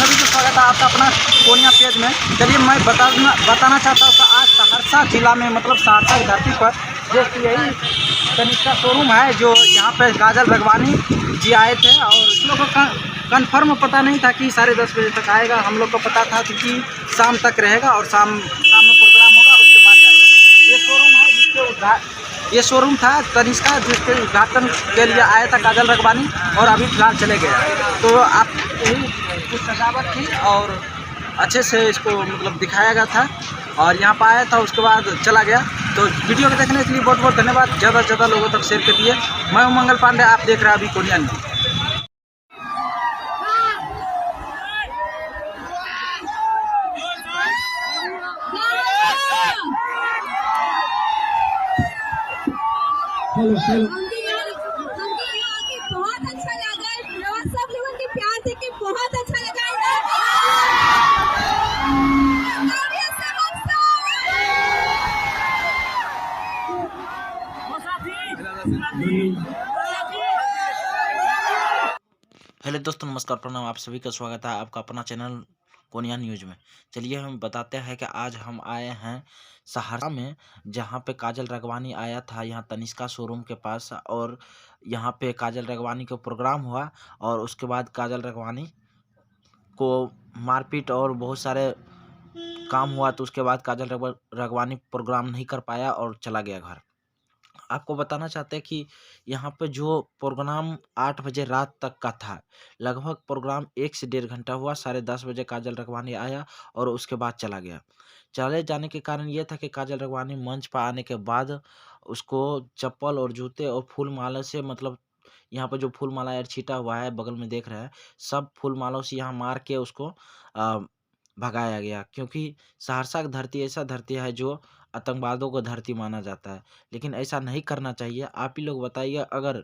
सभी को स्वागत है आपका अपना पूर्णिया पेज में। चलिए मैं बताना चाहता हूँ कि आज सहरसा जिला में मतलब सहरसा की धरती पर जो यही तनिष्का शोरूम है, जो यहाँ पे काजल रगवानी जी आए थे और उन लोगों को कन्फर्म पता नहीं था कि 10:30 बजे तक आएगा। हम लोग को पता था कि शाम तक रहेगा और शाम में प्रोग्राम होगा, उसके बाद जाएगा। ये शोरूम है जिसके ये शोरूम था तनिष्का, जिसके उद्घाटन के लिए आया था काजल रगवानी और अभी फिलहाल चले गए। तो आप यही कुछ सजावट थी और अच्छे से इसको मतलब दिखाया गया था और यहाँ पर आया था, उसके बाद चला गया। तो वीडियो को देखने के लिए बहुत बहुत धन्यवाद। ज़्यादा से ज़्यादा लोगों तक शेयर कर दिए। मैं मंगल पांडे, आप देख रहे हैं अभी पूर्णिया न्यूज़। हमके यहाँ आके बहुत अच्छा लगा और सब लोगों के प्यार देख के बहुत अच्छा लगा। हेलो दोस्तों, नमस्कार, प्रणाम। आप सभी का स्वागत है आपका अपना चैनल पूर्णिया न्यूज़ में। चलिए हम बताते हैं कि आज हम आए हैं सहरसा में, जहां पे काजल रगवानी आया था यहां तनिष्का शोरूम के पास, और यहां पे काजल रगवानी का प्रोग्राम हुआ और उसके बाद काजल रगवानी को मारपीट और बहुत सारे काम हुआ। तो उसके बाद काजल रगवानी प्रोग्राम नहीं कर पाया और चला गया घर। आपको बताना चाहते हैं कि यहाँ पे जो प्रोग्राम 8 बजे रात तक का था, लगभग प्रोग्राम 1 से 1.5 घंटा हुआ। 10:30 बजे काजल रगवानी आया और उसके बाद चला गया। चले जाने के कारण ये था कि काजल रगवानी मंच पर आने के बाद उसको चप्पल और जूते और फूल माला से, मतलब यहाँ पर जो फूल माला यार छीटा हुआ है बगल में देख रहे हैं, सब फूल मालों से यहाँ मार के उसको भगाया गया। क्योंकि सहरसा की धरती ऐसा धरती है जो आतंकवादियों को धरती माना जाता है, लेकिन ऐसा नहीं करना चाहिए। आप ही लोग बताइए, अगर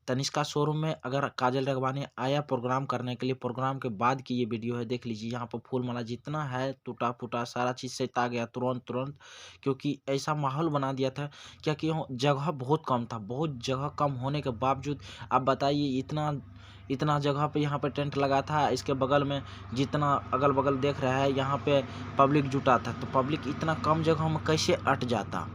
तनिष्का शोरूम में अगर काजल रगवानी आया प्रोग्राम करने के लिए, प्रोग्राम के बाद की ये वीडियो है, देख लीजिए। यहाँ पर फूल माला जितना है टूटा फूटा सारा चीज़ से ता गया तुरंत, क्योंकि ऐसा माहौल बना दिया था। क्या कि जगह बहुत कम था, बहुत जगह कम होने के बावजूद आप बताइए इतना जगह पे यहाँ पे टेंट लगा था। इसके बगल में जितना अगल बगल देख रहा है, यहाँ पे पब्लिक जुटा था, तो पब्लिक इतना कम जगह में कैसे अट जाता।